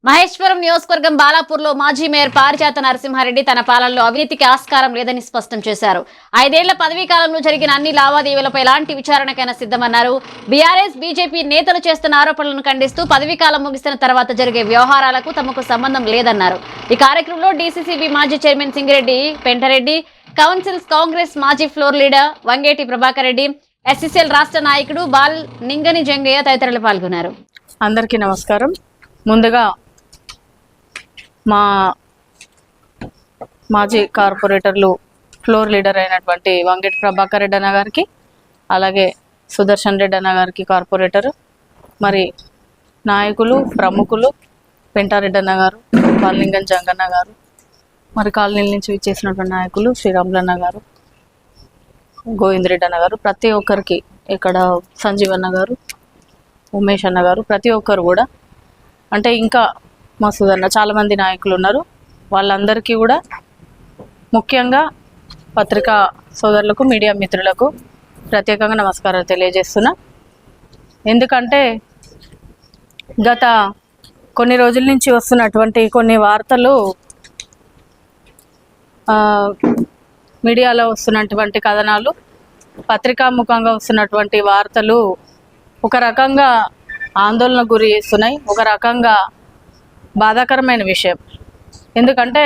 మహేశ్వరం నియోజకవర్గం బాలాపూర్లో మాజీ మేయర్ పారిజాత నరసింహారెడ్డి తన పాలనలో అవినీతికి ఆస్కారం లేదని స్పష్టం చేశారు. 5 ఏళ్ల పదవీ కాలంలో జరిగిన అన్ని లావాదేవీలపై ఎలాంటి విచారణకైనా సిద్ధమన్నారు. బీఆర్ఎస్ బీజేపీ నేతలు చేస్తున్న ఆరోపణలను ఖండిస్తూ పదవీ కాలం ముగిసిన తర్వాత జరిగే వ్యవహారాలకు తమకు సంబంధం లేదన్నారు. ఈ కార్యక్రమంలో డీసీసీబీ మాజీ చైర్మన్ సింగిరెడ్డి పెంటరెడ్డి, కౌన్సిల్స్ కాంగ్రెస్ మాజీ floor leader Vangeti Prabhakar Reddy, SCCL రాష్ట్ర నాయకుడు బాల్ నింగని జంగయ్య తదితరులు పాల్గొన్నారు. అందరికీ నమస్కారం. ముందుగా మా మాజీ కార్పొరేటర్లు ఫ్లోర్ లీడర్ అయినటువంటి వంగేటి ప్రభాకర్ రెడ్డి అన్న గారికి, అలాగే సుదర్శన్ రెడ్డి అన్న గారికి కార్పొరేటర్, మరి నాయకులు ప్రముఖులు పెంటారెడ్డి అన్న గారు, బాలింగం జంగన్న గారు, మరి కాలనీల నుంచి విచ్చేసినటువంటి నాయకులు శ్రీరాములన్న గారు, గోవిందరెడ్డి అన్న గారు, ప్రతి ఒక్కరికి, ఇక్కడ సంజీవన్న గారు, ఉమేష్ అన్న గారు, ప్రతి ఒక్కరు కూడా, అంటే ఇంకా మా సుధన్న చాలామంది నాయకులు ఉన్నారు. వాళ్ళందరికీ కూడా ముఖ్యంగా పత్రికా సోదరులకు, మీడియా మిత్రులకు ప్రత్యేకంగా నమస్కారాలు తెలియజేస్తున్నా. ఎందుకంటే గత కొన్ని రోజుల నుంచి వస్తున్నటువంటి కొన్ని వార్తలు, మీడియాలో వస్తున్నటువంటి కథనాలు, పత్రికాముఖంగా వస్తున్నటువంటి వార్తలు ఒక రకంగా ఆందోళన గురి చేస్తున్నాయి. ఒక రకంగా బాధాకరమైన విషయం. ఎందుకంటే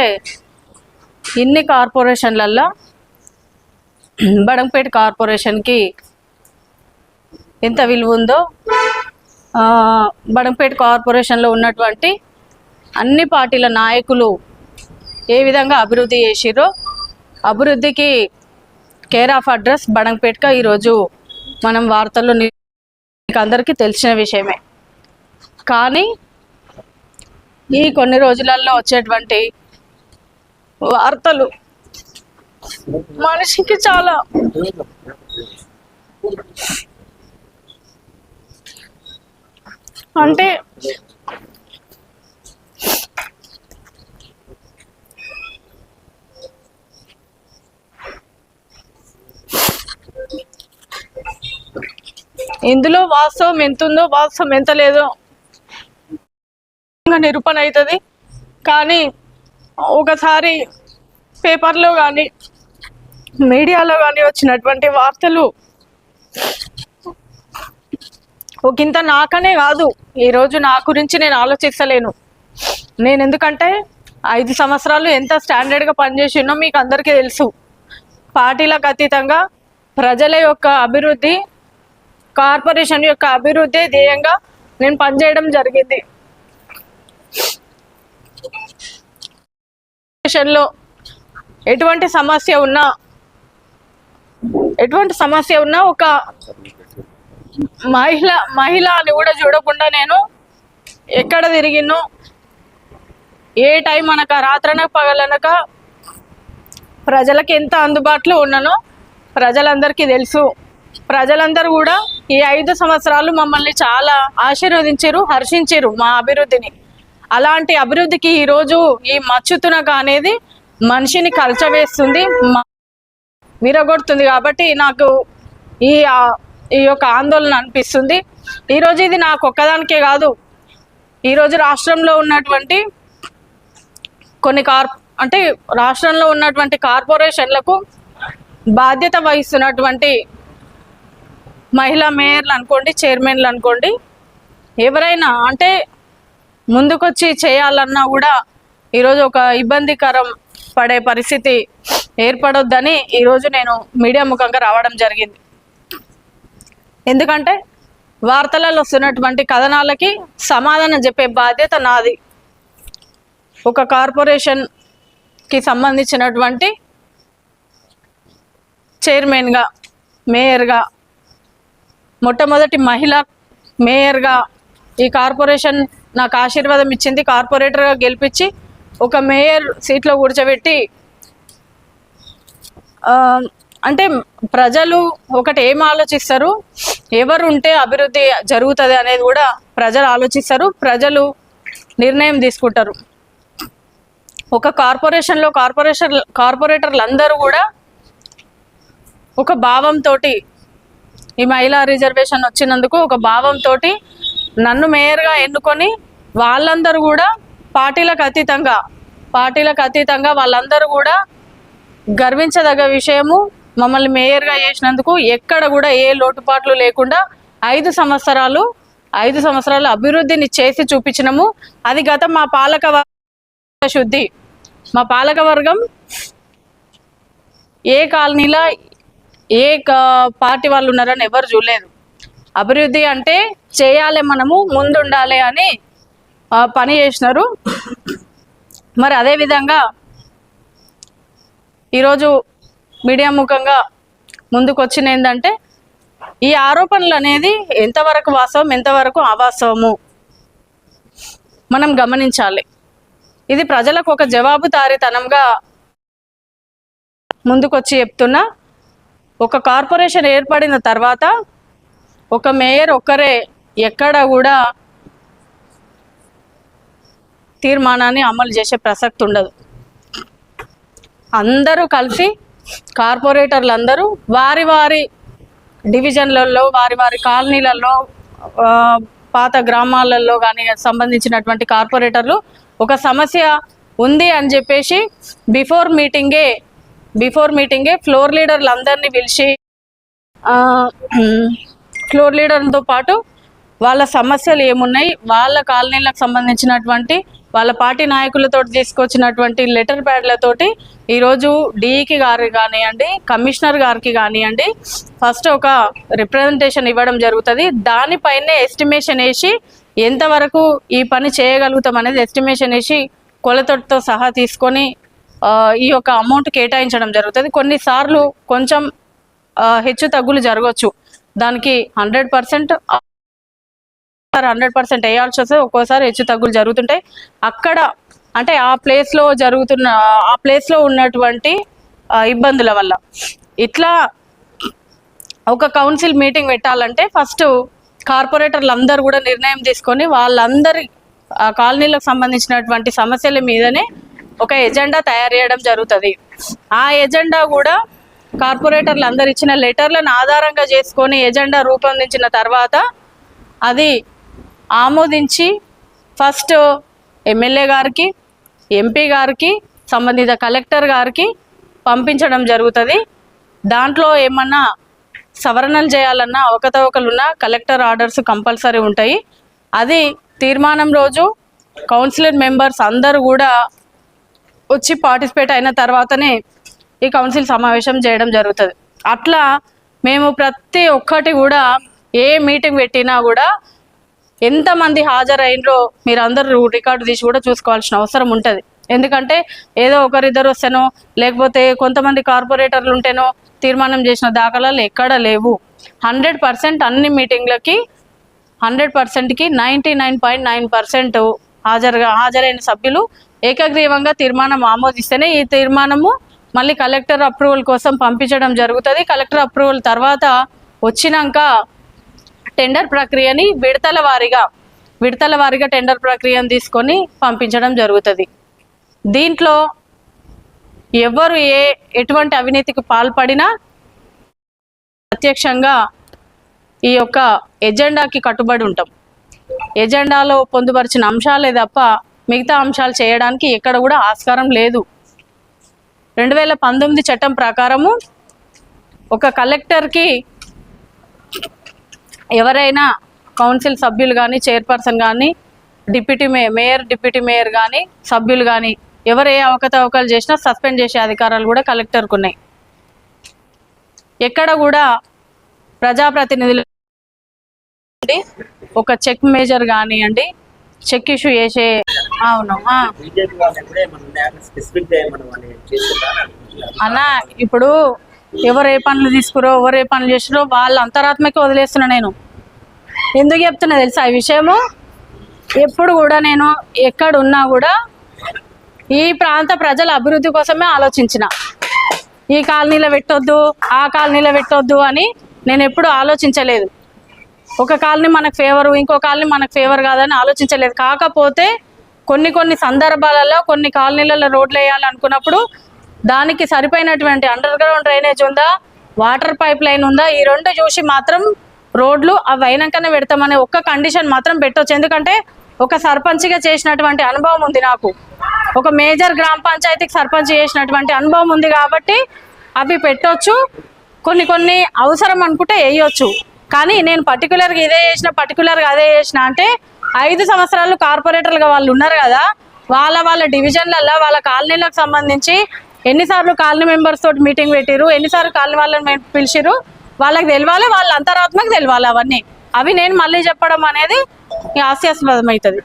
ఇన్ని కార్పొరేషన్లల్లో బడంపేట కార్పొరేషన్కి ఎంత విలువ ఉందో, బడంపేట కార్పొరేషన్లో ఉన్నటువంటి అన్ని పార్టీల నాయకులు ఏ విధంగా అభివృద్ధి చేసిరో, అభివృద్ధికి కేర్ ఆఫ్ అడ్రస్ బడంపేటగా ఈరోజు మనం వార్తల్లో అందరికీ తెలిసిన విషయమే. కానీ ఈ కొన్ని రోజులలో వచ్చేటువంటి వార్తలు మనిషికి చాలా అంటే ఇందులో వాస్తవం ఎంత ఉందో, వాస్తవం ఎంత లేదో నిరూపణ అవుతుంది. కానీ ఒకసారి పేపర్లో కానీ మీడియాలో కానీ వచ్చినటువంటి వార్తలు ఒకంత నాకనే కాదు, ఈరోజు నా గురించి నేను ఆలోచిస్తలేను. నేను ఎందుకంటే 5 సంవత్సరాలు ఎంత స్టాండర్డ్గా పనిచేసినో మీకు అందరికీ తెలుసు. పార్టీలకు అతీతంగా ప్రజల యొక్క అభివృద్ధి, కార్పొరేషన్ యొక్క అభివృద్ధి ధ్యేయంగా నేను పనిచేయడం జరిగింది. లో ఎటువంటి సమస్య ఉన్నా ఒక మహిళ అని కూడా చూడకుండా నేను ఎక్కడ తిరిగినో, ఏ టైం అనక రాత్రనక పగలనక ప్రజలకు ఎంత అందుబాటులో ఉన్నానో ప్రజలందరికీ తెలుసు. ప్రజలందరూ కూడా ఈ 5 సంవత్సరాలు మమ్మల్ని చాలా ఆశీర్వదించారు, హర్షించారు మా అభివృద్ధిని. అలాంటి అభివృద్ధికి ఈరోజు ఈ మచ్చుతునక అనేది మనిషిని కలచవేస్తుంది, విరగొడుతుంది. కాబట్టి నాకు ఈ యొక్క ఆందోళన అనిపిస్తుంది. ఈరోజు ఇది నాకు ఒక్కదానికే కాదు, ఈరోజు రాష్ట్రంలో ఉన్నటువంటి రాష్ట్రంలో ఉన్నటువంటి కార్పొరేషన్లకు బాధ్యత వహిస్తున్నటువంటి మహిళా మేయర్లు అనుకోండి, చైర్మన్లు అనుకోండి, ఎవరైనా అంటే ముందుకొచ్చి చేయాలన్నా కూడా ఈరోజు ఒక ఇబ్బందికరం పడే పరిస్థితి ఏర్పడొద్దని ఈరోజు నేను మీడియా ముఖంగా రావడం జరిగింది. ఎందుకంటే వార్తలలో వస్తున్నటువంటి కథనాలకి సమాధానం చెప్పే బాధ్యత నాది. ఒక కార్పొరేషన్కి సంబంధించినటువంటి చైర్మన్గా, మేయర్గా, మొట్టమొదటి మహిళా మేయర్గా ఈ కార్పొరేషన్ నాకు ఆశీర్వాదం ఇచ్చింది. కార్పొరేటర్గా గెలిపించి ఒక మేయర్ సీట్లో కూర్చోబెట్టి, అంటే ప్రజలు ఒకటి ఏం ఆలోచిస్తారు, ఎవరు ఉంటే అభివృద్ధి జరుగుతుంది అనేది కూడా ప్రజలు ఆలోచిస్తారు, ప్రజలు నిర్ణయం తీసుకుంటారు. ఒక కార్పొరేషన్లో కార్పొరేటర్లు అందరూ కూడా ఒక భావంతో, ఈ మహిళా రిజర్వేషన్ వచ్చినందుకు ఒక భావంతో నన్ను మేయర్గా ఎన్నుకొని వాళ్ళందరూ కూడా పార్టీలకు అతీతంగా వాళ్ళందరూ కూడా గర్వించదగ్గ విషయము. మమ్మల్ని మేయర్గా చేసినందుకు ఎక్కడ కూడా ఏ లోటుపాట్లు లేకుండా 5 సంవత్సరాలు అభివృద్ధిని చేసి చూపించినాము. అది గత మా శుద్ధి. మా పాలకవర్గం ఏ కాలనీలో ఏ పార్టీ వాళ్ళు ఉన్నారని ఎవరు చూడలేదు. అభివృద్ధి అంటే చేయాలి, మనము ముందుండాలి అని పని చేసినారు. మరి అదేవిధంగా ఈరోజు మీడియా ముఖంగా ముందుకు వచ్చిన ఏంటంటే ఈ ఆరోపణలు అనేది ఎంతవరకు వాస్తవం, ఎంతవరకు అవాస్తవము మనం గమనించాలి. ఇది ప్రజలకు ఒక జవాబుదారీతనంగా ముందుకొచ్చి చెప్తున్నా. ఒక కార్పొరేషన్ ఏర్పడిన తర్వాత ఒక మేయర్ ఒక్కరే ఎక్కడ కూడా తీర్మానాన్ని అమలు చేసే ప్రసక్తి ఉండదు. అందరూ కలిసి కార్పొరేటర్లు అందరూ వారి వారి డివిజన్లలో, వారి వారి కాలనీలలో, పాత గ్రామాలలో కానీ సంబంధించినటువంటి కార్పొరేటర్లు ఒక సమస్య ఉంది అని చెప్పేసి బిఫోర్ మీటింగే ఫ్లోర్ లీడర్లు అందరినీ పిలిచి ఫ్లోర్ లీడర్లతో పాటు వాళ్ళ సమస్యలు ఏమున్నాయి, వాళ్ళ కాలనీలకు సంబంధించినటువంటి వాళ్ళ పార్టీ నాయకులతో తీసుకొచ్చినటువంటి లెటర్ ప్యాడ్లతోటి ఈరోజు డిఈకి గారికి కానివ్వండి, కమిషనర్ గారికి కానివ్వండి, ఫస్ట్ ఒక రిప్రజెంటేషన్ ఇవ్వడం జరుగుతుంది. దానిపైనే ఎస్టిమేషన్ వేసి ఎంతవరకు ఈ పని చేయగలుగుతాం అనేది ఎస్టిమేషన్ వేసి కొలతతో సహా తీసుకొని ఈ యొక్క అమౌంట్ కేటాయించడం జరుగుతుంది. కొన్నిసార్లు కొంచెం హెచ్చు తగ్గులు జరగవచ్చు. దానికి 100% వేయాల్సి వస్తే ఒక్కోసారి హెచ్చు తగ్గులు జరుగుతుంటాయి. అక్కడ అంటే ఆ ప్లేస్లో ఉన్నటువంటి ఇబ్బందుల వల్ల ఇట్లా ఒక కౌన్సిల్ మీటింగ్ పెట్టాలంటే ఫస్ట్ కార్పొరేటర్లు అందరూ కూడా నిర్ణయం తీసుకొని వాళ్ళందరి కాలనీలకు సంబంధించినటువంటి సమస్యల మీదనే ఒక ఎజెండా తయారు చేయడం జరుగుతుంది. ఆ ఎజెండా కూడా కార్పొరేటర్లు అందరు ఇచ్చిన లెటర్లను ఆధారంగా చేసుకొని ఎజెండా రూపొందించిన తర్వాత అది ఆమోదించి ఫస్ట్ ఎమ్మెల్యే గారికి, ఎంపీ గారికి, సంబంధిత కలెక్టర్ గారికి పంపించడం జరుగుతుంది. దాంట్లో ఏమన్నా సవరణలు చేయాలన్నా, అవకతవకలున్నా కలెక్టర్ ఆర్డర్స్ కంపల్సరీ ఉంటాయి. అది తీర్మానం రోజు కౌన్సిలర్ మెంబర్స్ అందరూ కూడా వచ్చి పార్టిసిపేట్ అయిన తర్వాతనే ఈ కౌన్సిల్ సమావేశం చేయడం జరుగుతుంది. అట్లా మేము ప్రతి ఒక్కటి కూడా ఏ మీటింగ్ పెట్టినా కూడా ఎంతమంది హాజరైనరో మీరు అందరూ రికార్డు తీసి కూడా చూసుకోవాల్సిన అవసరం ఉంటుంది. ఎందుకంటే ఏదో ఒకరిద్దరు వస్తేనో లేకపోతే కొంతమంది కార్పొరేటర్లు ఉంటేనో తీర్మానం చేసిన దాఖలాలు ఎక్కడ లేవు. 100% అన్ని మీటింగ్లకి 100%కి 99.9% హాజరైన సభ్యులు ఏకగ్రీవంగా తీర్మానం ఆమోదిస్తేనే ఈ తీర్మానము మళ్ళీ కలెక్టర్ అప్రూవల్ కోసం పంపించడం జరుగుతుంది. కలెక్టర్ అప్రూవల్ తర్వాత వచ్చినాక టెండర్ ప్రక్రియని విడతల వారీగా టెండర్ ప్రక్రియను తీసుకొని పంపించడం జరుగుతుంది. దీంట్లో ఎవరు ఎటువంటి అవినీతికి పాల్పడినా ప్రత్యక్షంగా ఈ యొక్క ఎజెండాకి కట్టుబడి ఉంటాం. ఎజెండాలో పొందుపరిచిన అంశాలే తప్ప మిగతా అంశాలు చేయడానికి ఎక్కడ కూడా ఆస్కారం లేదు. 2019 చట్టం ప్రకారము ఒక కలెక్టర్కి ఎవరైనా కౌన్సిల్ సభ్యులు కానీ, చైర్పర్సన్ కానీ, డిప్యూటీ మేయర్ కానీ, సభ్యులు కానీ ఎవరు ఏ అవకతవకలు చేసినా సస్పెండ్ చేసే అధికారాలు కూడా కలెక్టర్కు ఉన్నాయి. ఎక్కడ కూడా ప్రజాప్రతినిధులు ఒక చెక్ మేజర్ కానివ్వండి, చెక్ ఇష్యూ చేసే అవును అన్న, ఇప్పుడు ఎవరు ఏ పనులు తీసుకురో, ఎవరు ఏ పనులు చేసిరో వాళ్ళ అంతరాత్మకి వదిలేస్తున్నా. నేను ఎందుకు చెప్తున్నా తెలుసా ఈ విషయము? ఎప్పుడు కూడా నేను ఎక్కడున్నా కూడా ఈ ప్రాంత ప్రజల అభివృద్ధి కోసమే ఆలోచించిన. ఈ కాలనీలో పెట్టొద్దు, ఆ కాలనీలో పెట్టొద్దు అని నేను ఎప్పుడు ఆలోచించలేదు. ఒక కాలనీ మనకు ఫేవరు, ఇంకో కాలనీ మనకు ఫేవర్ కాదని ఆలోచించలేదు. కాకపోతే కొన్ని సందర్భాలలో కొన్ని కాలనీలలో రోడ్లు వేయాలనుకున్నప్పుడు దానికి సరిపోయినటువంటి అండర్ గ్రౌండ్ డ్రైనేజ్ ఉందా, వాటర్ పైప్ లైన్ ఉందా, ఈ రెండు చూసి మాత్రం రోడ్లు అవి అయినాకనే పెడతామనే ఒక్క కండిషన్ మాత్రం పెట్టొచ్చు. ఎందుకంటే ఒక సర్పంచ్గా చేసినటువంటి అనుభవం ఉంది నాకు, ఒక మేజర్ గ్రామ పంచాయతీకి సర్పంచ్ చేసినటువంటి అనుభవం ఉంది కాబట్టి అవి పెట్టొచ్చు. కొన్ని అవసరం అనుకుంటే వేయొచ్చు. కానీ నేను పర్టికులర్గా ఇదే చేసిన, పర్టికులర్గా అదే చేసిన అంటే 5 సంవత్సరాలు కార్పొరేటర్లుగా వాళ్ళు ఉన్నారు కదా, వాళ్ళ డివిజన్లలో వాళ్ళ కాలనీలకు సంబంధించి ఎన్నిసార్లు కాలనీ మెంబర్స్ తోటి మీటింగ్ పెట్టిరు, ఎన్నిసార్లు కాలనీ వాళ్ళని పిలిచిరు, వాళ్ళకి తెలవాలి, వాళ్ళ అంతరాత్మకు తెలవాలి. అవన్నీ అవి నేను మళ్ళీ చెప్పడం అనేది హాస్యాస్పదం అవుతుంది.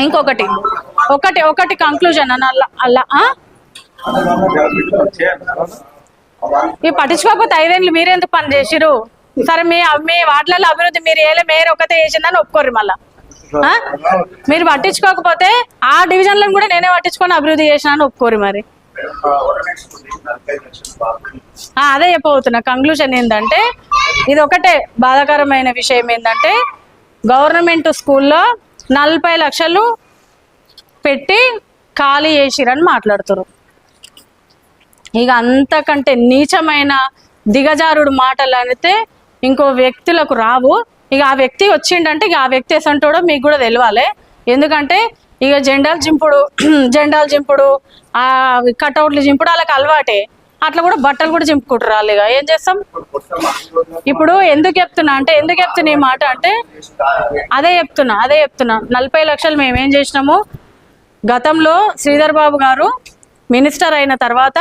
ఇంకొకటి ఒకటి కంక్లూజన్ అన్న అలా ఇవి పట్టించుకోకపోతే 5 ఏళ్ళు మీరెందుకు పని చేసిరు? సరే మీ వార్డులలో అభివృద్ధి మీరు ఏలే మేయర్ ఒకటే చేసిందని ఒప్పుకోరు. మళ్ళా మీరు పట్టించుకోకపోతే ఆ డివిజన్లను కూడా నేనే పట్టించుకొని అభివృద్ధి చేసినాను ఒప్పుకోరు. మరి అదే చెప్పబోతున్నా. కంక్లూజన్ ఏంటంటే ఇది ఒకటే బాధాకరమైన విషయం ఏంటంటే గవర్నమెంట్ స్కూల్లో 40 లక్షలు పెట్టి ఖాళీ చేసిరని మాట్లాడుతారు. ఇక అంతకంటే నీచమైన దిగజారుడు మాటలు అయితే ఇంకో వ్యక్తులకు రావు. ఇక ఆ వ్యక్తి వచ్చిండంటే ఇక ఆ వ్యక్తి ఎసంటోడో మీకు కూడా తెలియాలి. ఎందుకంటే ఇక జెండాలు జింపుడు ఆ కటౌట్లు జింపుడు వాళ్ళకి అలవాటే. అట్లా కూడా బట్టలు కూడా జింపుకుంటారు వాళ్ళు. ఇక ఏం చేస్తాం? ఇప్పుడు ఎందుకు చెప్తున్నా ఈ మాట అంటే అదే చెప్తున్నా 40 లక్షలు మేమేం చేసినాము. గతంలో శ్రీధర్ బాబు గారు మినిస్టర్ అయిన తర్వాత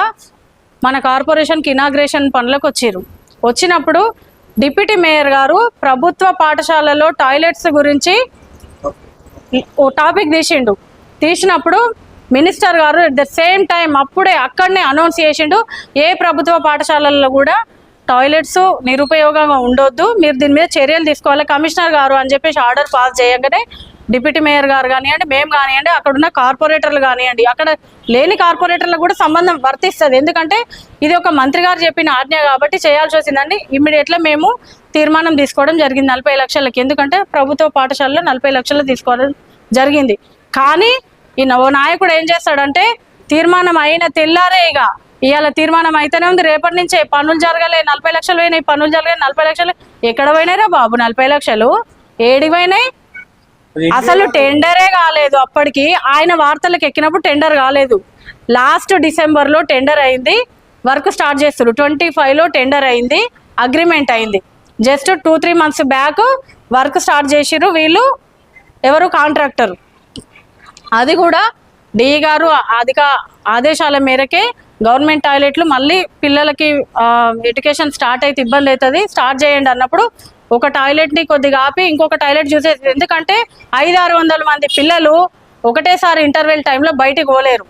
మన కార్పొరేషన్కి ఇనాగ్రేషన్ పనులకు వచ్చినప్పుడు డిప్యూటీ మేయర్ గారు ప్రభుత్వ పాఠశాలలో టాయిలెట్స్ గురించి ఓ టాపిక్ తీసినప్పుడు మినిస్టర్ గారు ఎట్ ద సేమ్ టైం అక్కడనే అనౌన్స్ చేసిండు, ఏ ప్రభుత్వ పాఠశాలల్లో కూడా టాయిలెట్స్ నిరుపయోగంగా ఉండొద్దు, మీరు దీని మీద చర్యలు తీసుకోవాలి కమిషనర్ గారు అని చెప్పేసి ఆర్డర్ పాస్ చేయగానే డిప్యూటీ మేయర్ గారు కానివ్వండి, మేము కానివ్వండి, అక్కడ ఉన్న కార్పొరేటర్లు కానివ్వండి, అక్కడ లేని కార్పొరేటర్లకు కూడా సంబంధం వర్తిస్తుంది. ఎందుకంటే ఇది ఒక మంత్రి గారు చెప్పిన ఆజ్ఞ కాబట్టి చేయాల్సి వచ్చిందండి. ఇమ్మీడియట్గా మేము తీర్మానం తీసుకోవడం జరిగింది 40 లక్షలకి. ఎందుకంటే ప్రభుత్వ పాఠశాలలో 40 లక్షలు తీసుకోవడం జరిగింది. కానీ ఈ నాయకుడు ఏం చేస్తాడంటే తీర్మానం అయిన తెల్లారే ఇవాళ తీర్మానం అయితేనే ఉంది, రేపటి నుంచే పనులు జరగలే, 40 లక్షలు పోయినాయి, పనులు జరగలేదు, 40 లక్షలు ఎక్కడ పోయినాయిరా బాబు? 40 లక్షలు ఏడికి పోయినాయి? అసలు టెండరే కాలేదు. అప్పటికి ఆయన వార్తలకు ఎక్కినప్పుడు టెండర్ కాలేదు. లాస్ట్ డిసెంబర్లో టెండర్ అయింది, వర్క్ స్టార్ట్ చేస్తారు. 25లో టెండర్ అయింది, అగ్రిమెంట్ అయింది. Just 2-3 months back work start చేసిర్రు వీళ్ళు, ఎవరు కాంట్రాక్టర్. అది కూడా డిఈ గారు అధిక ఆదేశాల మేరకే గవర్నమెంట్ టాయిలెట్లు మళ్ళీ పిల్లలకి ఎడ్యుకేషన్ స్టార్ట్ అయితే ఇబ్బంది అవుతుంది, స్టార్ట్ చేయండి అన్నప్పుడు ఒక టాయిలెట్ని కొద్దిగా ఆపి ఇంకొక టాయిలెట్ చూసేది. ఎందుకంటే 500-600 మంది పిల్లలు ఒకటేసారి ఇంటర్వెల్ టైంలో బయటికి పోలేరు.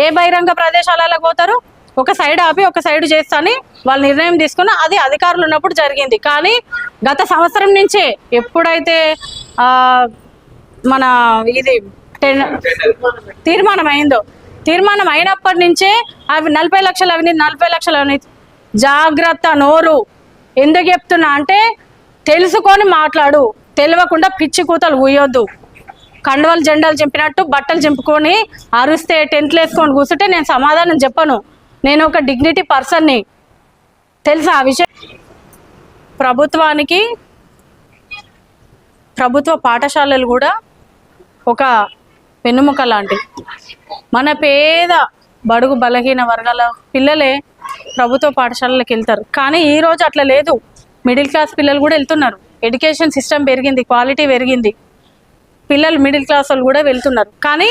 ఏ బహిరంగ ప్రదేశాలలో పోతారు? ఒక సైడ్ ఆపి ఒక సైడ్ చేస్తాని వాళ్ళు నిర్ణయం తీసుకున్న అది అధికారులు ఉన్నప్పుడు జరిగింది. కానీ గత సంవత్సరం నుంచే ఎప్పుడైతే మన ఇది తీర్మానం అయినప్పటి నుంచే అవి 40 లక్షలు అవినీతి 40 లక్షలు అవినీతి. జాగ్రత్త నోరు. ఎందుకు చెప్తున్నా అంటే తెలుసుకొని మాట్లాడు, తెలియకుండా పిచ్చి కూతలు ఊయొద్దు. కండవలు జెండాలు చింపినట్టు బట్టలు చింపుకొని అరుస్తే టెంట్లు వేసుకొని కూర్చుంటే నేను సమాధానం చెప్పను. నేను ఒక డిగ్నిటీ పర్సన్ని, తెలుసా ఆ విషయం. ప్రభుత్వ పాఠశాలలు కూడా ఒక వెన్నుముక లాంటి. మన పేద బడుగు బలహీన వర్గాల పిల్లలే ప్రభుత్వ పాఠశాలలకు వెళ్తారు. కానీ ఈరోజు అట్లా లేదు. మిడిల్ క్లాస్ పిల్లలు కూడా వెళ్తున్నారు. ఎడ్యుకేషన్ సిస్టమ్ పెరిగింది, క్వాలిటీ పెరిగింది, పిల్లలు మిడిల్ క్లాస్ వాళ్ళు కూడా వెళ్తున్నారు. కానీ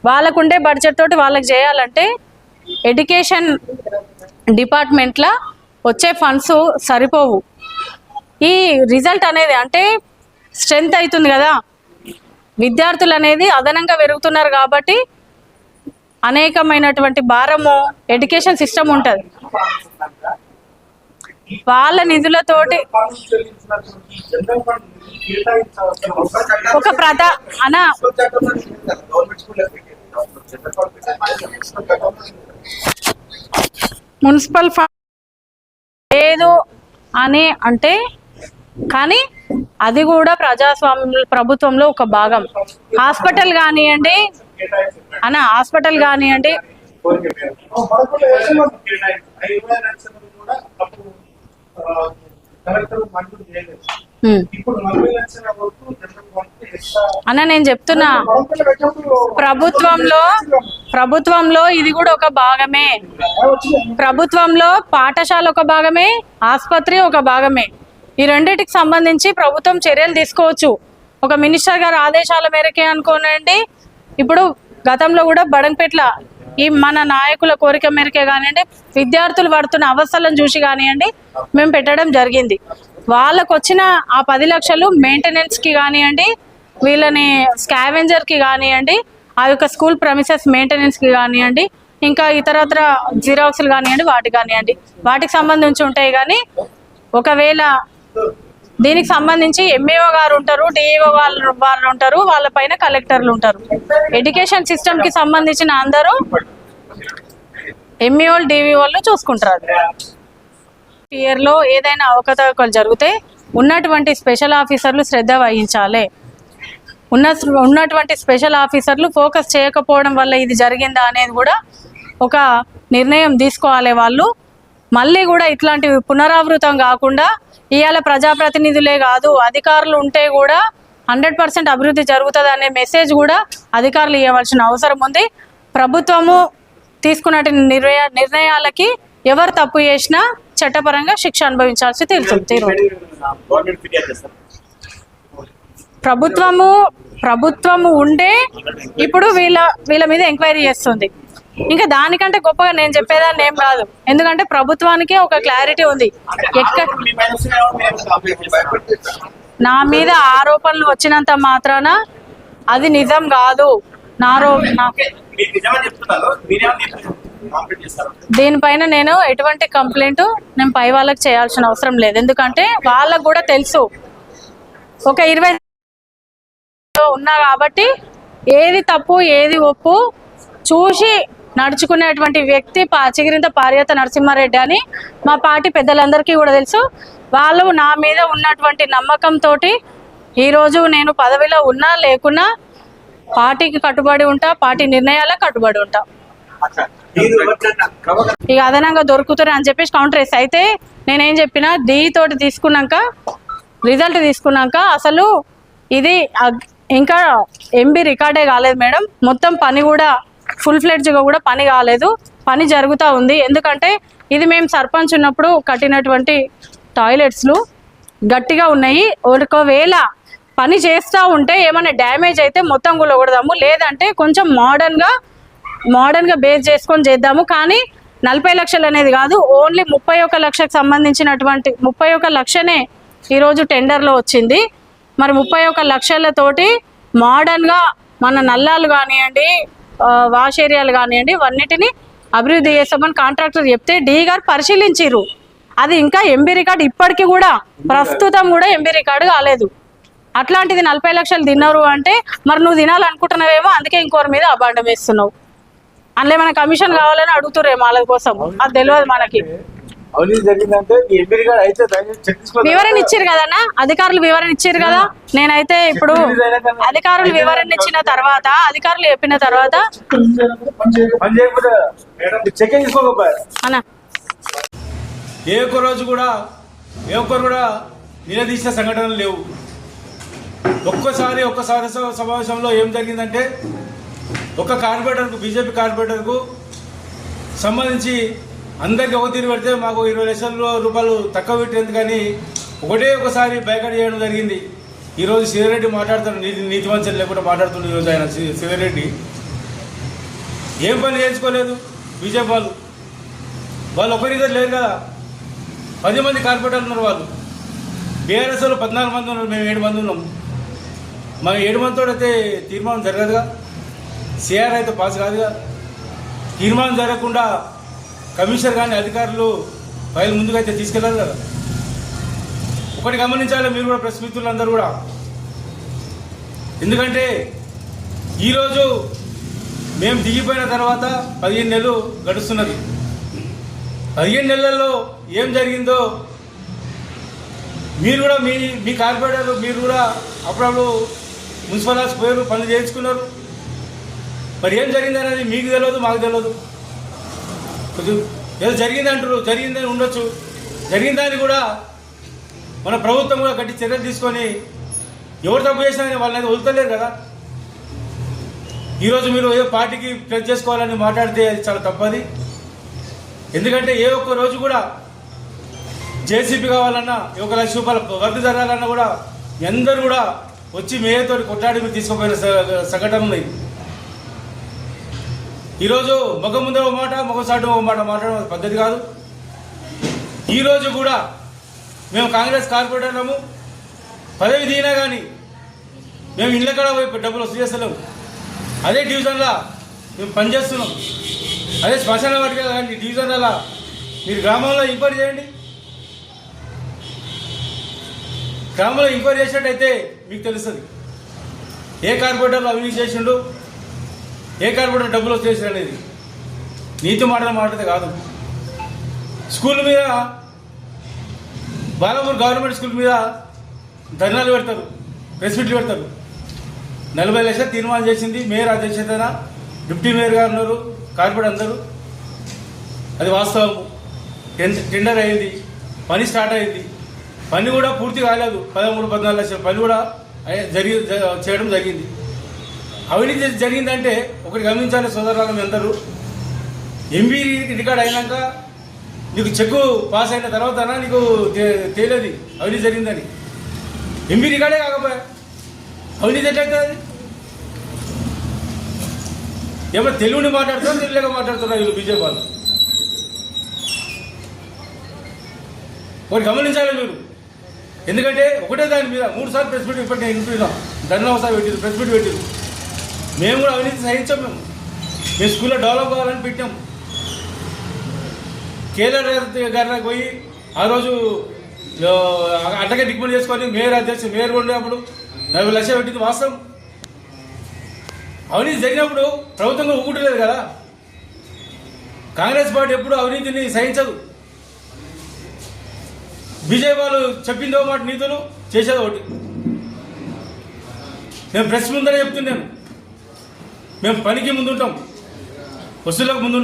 వాళ్ళకుండే బడ్జెట్ తోటి వాళ్ళకి చేయాలంటే ఎడ్యుకేషన్ డిపార్ట్మెంట్లో వచ్చే ఫండ్స్ సరిపోవు. ఈ రిజల్ట్ అనేది అంటే స్ట్రెంత్ అవుతుంది కదా, విద్యార్థులు అనేది అదనంగా పెరుగుతున్నారు కాబట్టి అనేకమైనటువంటి భారము ఎడ్యుకేషన్ సిస్టమ్ ఉంటుంది. వాళ్ళ నిధులతోటి ఒక మున్సిపల్ ఫండ్ లేదు అని అంటే కానీ అది కూడా ప్రజాస్వామ్య ప్రభుత్వంలో ఒక భాగం. హాస్పిటల్ కానివ్వండి హాస్పిటల్ కానివ్వండి, నేను చెప్తున్నా ప్రభుత్వంలో ఇది కూడా ఒక భాగమే. ప్రభుత్వంలో పాఠశాల ఒక భాగమే, ఆసుపత్రి ఒక భాగమే. ఈ రెండింటికి సంబంధించి ప్రభుత్వం చర్యలు తీసుకోవచ్చు. ఒక మినిస్టర్ గారి ఆదేశాల మేరకే అనుకోనండి. ఇప్పుడు గతంలో కూడా బడంపేట్ల ఈ మన నాయకుల కోరిక మేరకే కానివ్వండి, విద్యార్థులు పడుతున్న అవస్థలను చూసి కానివ్వండి మేము పెట్టడం జరిగింది. వాళ్ళకు వచ్చిన ఆ 10 లక్షలు మెయింటెనెన్స్ కి కానివ్వండి, వీళ్ళని స్కావెంజర్ కి కానివ్వండి, ఆ యొక్క స్కూల్ ప్రమిసెస్ మెయింటెనెన్స్ కి కానివ్వండి, ఇంకా ఇతరత్ర జిరాక్స్లు కానివ్వండి, వాటికి సంబంధించి ఉంటాయి. కానీ ఒకవేళ దీనికి సంబంధించి ఎంఏఓ గారు ఉంటారు, డిఈఓ వాళ్ళు ఉంటారు, వాళ్ళ పైన కలెక్టర్లు ఉంటారు. ఎడ్యుకేషన్ సిస్టమ్ కి సంబంధించిన అందరూ ఎంఈఓలు డివిఓలు చూసుకుంటారు. ఇయర్ లో ఏదైనా అవకతవకలు జరిగితే ఉన్నటువంటి స్పెషల్ ఆఫీసర్లు శ్రద్ధ వహించాలి. ఉన్నటువంటి స్పెషల్ ఆఫీసర్లు ఫోకస్ చేయకపోవడం వల్ల ఇది జరిగిందా అనేది కూడా ఒక నిర్ణయం తీసుకోవాలి వాళ్ళు. మళ్ళీ కూడా ఇట్లాంటివి పునరావృతం కాకుండా ఇవాళ ప్రజాప్రతినిధులే కాదు అధికారులు ఉంటే కూడా 100% అభివృద్ధి జరుగుతుంది అనే మెసేజ్ కూడా అధికారులు ఇవ్వవలసిన అవసరం ఉంది. ప్రభుత్వము తీసుకున్న నిర్ణయాలకి ఎవరు తప్పు చేసినా చట్టపరంగా శిక్ష అనుభవించాల్సి తీరు. ప్రభుత్వము ఉండే ఇప్పుడు వీళ్ళ మీద ఎంక్వైరీ చేస్తుంది. ఇంకా దానికంటే గొప్పగా నేను చెప్పేదాన్ని ఏం కాదు. ఎందుకంటే ప్రభుత్వానికి ఒక క్లారిటీ ఉంది. నా మీద ఆరోపణలు వచ్చినంత మాత్రాన అది నిజం కాదు. దీనిపైన నేను ఎటువంటి కంప్లైంట్ నేను పై వాళ్ళకి చేయాల్సిన అవసరం లేదు. ఎందుకంటే వాళ్ళకు కూడా తెలుసు ఒక 20 ఉన్నా కాబట్టి ఏది తప్పు ఏది ఒప్పు చూసి నడుచుకునేటువంటి వ్యక్తి చిగిరింత పార్యత నరసింహారెడ్డి అని మా పార్టీ పెద్దలందరికీ కూడా తెలుసు. వాళ్ళు నా మీద ఉన్నటువంటి నమ్మకంతో ఈరోజు నేను పదవిలో ఉన్నా లేకున్నా పార్టీకి కట్టుబడి ఉంటా, పార్టీ నిర్ణయాలకు కట్టుబడి ఉంటా. ఇక అదనంగా దొరుకుతారు అని చెప్పేసి కౌంటర్ వేసి అయితే నేనేం చెప్పినా తోటి రిజల్ట్ తీసుకున్నాక అసలు ఇది ఇంకా ఎంబీ రికార్డే కాలేదు మేడం. మొత్తం పని కూడా ఫుల్ ఫ్లెడ్జ్గా కూడా పని కాలేదు, పని జరుగుతూ ఉంది. ఎందుకంటే ఇది మేము సర్పంచ్ ఉన్నప్పుడు కట్టినటువంటి టాయిలెట్స్లు గట్టిగా ఉన్నాయి. ఒకవేళ పని చేస్తూ ఉంటే ఏమైనా డ్యామేజ్ అయితే మొత్తం కూలగొడదాము, లేదంటే కొంచెం మోడర్న్గా బేస్ చేసుకొని చేద్దాము. కానీ 40 లక్షలు అనేది కాదు, ఓన్లీ 31 లక్షకు సంబంధించినటువంటి 31 లక్షనే ఈరోజు టెండర్లో వచ్చింది. మరి 31 లక్షలతోటి మోడర్న్గా మన నల్లాలు కానివ్వండి, వాష్ ఏరియాలు కానివ్వండి, అన్నిటిని అభివృద్ధి చేస్తామని కాంట్రాక్టర్ చెప్తే డి గారు పరిశీలించారు. అది ఇంకా ఎంబీ రికార్డు ఇప్పటికీ కూడా ప్రస్తుతం కూడా ఎంబీ రికార్డు కాలేదు. అట్లాంటిది 40 లక్షలు తిన్నారు అంటే మరి నువ్వు తినాలనుకుంటున్నావేమో, అందుకే ఇంకోరి మీద అబాండం వేస్తున్నావు. అందులో మన కమిషన్ కావాలని అడుగుతుర్రేమో వాళ్ళ కోసం, అది తెలియదు మనకి. వివరణ ఇచ్చారు కదన్నా, అధికారులు వివరణ ఇచ్చారు కదా. నేనైతే ఇప్పుడు అధికారులు వివరణ ఇచ్చిన తర్వాత, అధికారులు చెప్పిన తర్వాత అన్నా ఏ ఒక్కరు కూడా నిలదీసిన సంఘటనలు లేవు. ఒక్కసారి సమావేశంలో ఏం జరిగిందంటే ఒక కార్పొరేటర్కు, బీజేపీ కార్పొరేటర్కు సంబంధించి అందరికీ ఒక తీరు పెడితే మాకు 20 లక్షల రూపాయలు తక్కువ పెట్టేందు కానీ ఒకసారి బైకట్ చేయడం జరిగింది. ఈరోజు శివరెడ్డి మాట్లాడుతాడు, నీతివంచన లేకుండా మాట్లాడుతుంది. ఈరోజు ఆయన శివరెడ్డి ఏం పని చేయించుకోలేదు. బీజేపీ వాళ్ళు ఒకరిద్దరు లేరు కదా, 10 మంది కార్పొరేటర్లు ఉన్నారు. వాళ్ళు బీఆర్ఎస్ వాళ్ళు 14 మంది ఉన్నారు, మేము 7 మంది ఉన్నాం. మనం 7 మందితో అయితే తీర్మానం జరగదుగా, సిఆర్ అయితే పాస్ కాదుగా. తీర్మానం జరగకుండా కమిషనర్ కానీ అధికారులు ఫైల్ ముందుగా అయితే తీసుకెళ్ళారు కదా. ఒకటి గమనించాలి మీరు కూడా, ప్రెస్ మిత్రులందరూ కూడా. ఎందుకంటే ఈరోజు మేము దిగిపోయిన తర్వాత 15 నెలలు గడుస్తున్నది. 15 నెలల్లో ఏం జరిగిందో మీరు కూడా మీ కార్పొరేటర్ మీరు కూడా అప్పుడప్పుడు మున్సిపల్ ఆఫీస్ పోయారు, పనులు చేయించుకున్నారు. మరి ఏం జరిగింది అనేది మీకు తెలియదు, మాకు తెలియదు. కొంచెం ఏదో జరిగింది అంటారు, జరిగిందని ఉండొచ్చు. జరిగిందని కూడా మన ప్రభుత్వం కూడా గట్టి చర్యలు తీసుకొని ఎవరు తప్పు చేసినా వాళ్ళని వదులుతలేరు కదా. ఈరోజు మీరు ఏ పార్టీకి ప్లస్ చేసుకోవాలని మాట్లాడితే అది చాలా తప్పది. ఎందుకంటే ఏ ఒక్క రోజు కూడా జేసీబీ కావాలన్నా, 1 లక్ష రూపాయల వర్క్ జరగాలన్నా కూడా అందరూ కూడా వచ్చి మేయతో కొట్లాడి మీరు తీసుకుపోయిన సంఘటనలు ఉన్నాయి. ఈరోజు మగ ముందే ఒక మాట, మగ సాటు ఒక మాట మాట్లాడడం పద్ధతి కాదు. ఈరోజు కూడా మేము కాంగ్రెస్ కార్పొరేటర్లము, పదవి దిగినా కానీ మేము ఇళ్ళ కాడ పోయి డబ్బులు వసూలు చేస్తలేము. అదే డివిజన్లో మేము పనిచేస్తున్నాం. అదే శ్మశాన వాటిక కానీ డివిజన్ల మీరు గ్రామంలో ఎంక్వైరీ చేయండి. గ్రామంలో ఎంక్వైరీ చేసినట్టయితే మీకు తెలుస్తుంది ఏ కార్పొరేటర్లు అవినీతి చేసిండు, ఏ కార్పొరేటర్ డబ్బులు వచ్చేసాడు అనేది. నీతి మాట్లాడితే కాదు. స్కూల్ మీద బాలపూర్ గవర్నమెంట్ స్కూల్ మీద ధర్నాలు పెడతారు, ప్రెస్ మీట్లు పెడతారు. 40 లక్షలు తీర్మానం చేసింది మేయర్ అధ్యక్షతన, డిప్యూటీ మేయర్ గారు ఉన్నారు, కార్పొరేటర్ అందరూ. అది వాస్తవం. టెండర్ అయింది, పని స్టార్ట్ అయింది. పని కూడా పూర్తి కాలేదు. 13-14 లక్షల పని కూడా చేయడం జరిగింది. అవినీతి జరిగిందంటే ఒకటి గమనించాలి సోదరులు అందరూ. ఎంబీ రికార్డ్ అయినాక నీకు చెక్కు పాస్ అయిన తర్వాత నీకు తేలేదు అవినీతి జరిగిందని. ఎంబీ రికార్డే కాకపోయా అవినీతి ఎట్లయితుంది? ఏమన్నా తెలుగుని మాట్లాడుతున్నా, తెలుగుగా మాట్లాడుతున్నా వీళ్ళు బీజేపీ వాళ్ళు. ఒకటి గమనించాలి మీరు. ఎందుకంటే ఒకటే దాని మీద 3 సార్లు ప్రెస్ మీట్ ఇప్పటి నేను ఇంటున్నాం. ధన్యవాదాలు పెట్టారు, ప్రెస్ మీట్ పెట్టారు. మేము కూడా అవినీతి సహించాం. మేము స్కూల్లో డెవలప్ కావాలని పెట్టాం. కేఎల్ఆర్ గారికి పోయి ఆ రోజు అట్టగా దిగ్గుమతి చేసుకొని మేయర్ ఉండేప్పుడు 40 లక్షలు పెట్టింది వాస్తవం. అవినీతి జరిగినప్పుడు ప్రభుత్వం కూడా ఊగుంటలేదు కదా. కాంగ్రెస్ పార్టీ ఎప్పుడు అవినీతిని సహించదు. బీజేపీ వాళ్ళు చెప్పిందో మాట నీతులు, చేసేది ఒకటి. నేను ప్రెస్ ముందరే చెప్తున్నాను, మేము పనికి ముందుంటాం, వసూళ్ళకు ముందుంటాం.